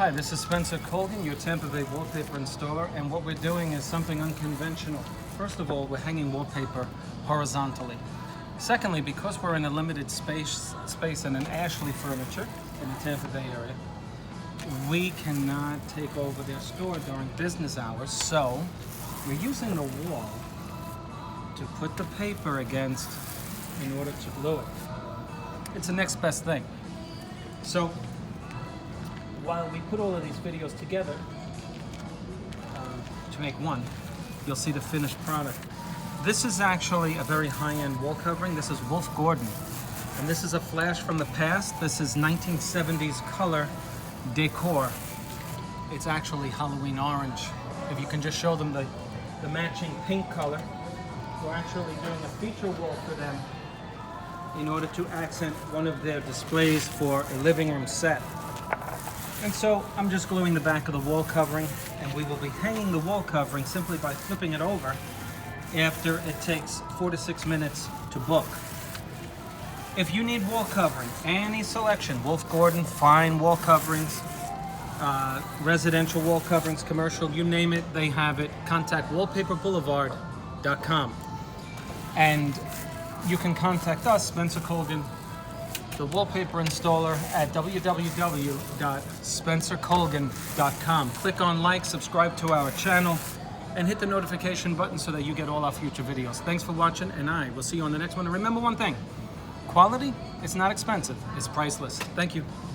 Hi, this is Spencer Colgan, your Tampa Bay wallpaper installer, and what we're doing is something unconventional. First of all, we're hanging wallpaper horizontally. Secondly, because we're in a limited space and an Ashley Furniture in the Tampa Bay area, we cannot take over their store during business hours, so we're using the wall to put the paper against in order to glue it. It's the next best thing. So while we put all of these videos together to make one, you'll see the finished product. This is actually a very high-end wall covering. This is Wolf Gordon, and this is a flash from the past. This is 1970s color decor. It's actually Halloween orange. If you can just show them the matching pink color. We're actually doing a feature wall for them in order to accent one of their displays for a living room set. And so I'm just gluing the back of the wall covering, and we will be hanging the wall covering simply by flipping it over after it takes 4 to 6 minutes to book. If you need wall covering, any selection, Wolf Gordon, fine wall coverings, residential wall coverings, commercial, you name it, they have it. Contact wallpaperboulevard.com. And you can contact us, Spencer Colgan, the wallpaper installer, at www.spencercolgan.com. Click on like, subscribe to our channel, and hit the notification button so that you get all our future videos. Thanks for watching, and I will see you on the next one. And remember one thing, quality, it's not expensive, it's priceless. Thank you.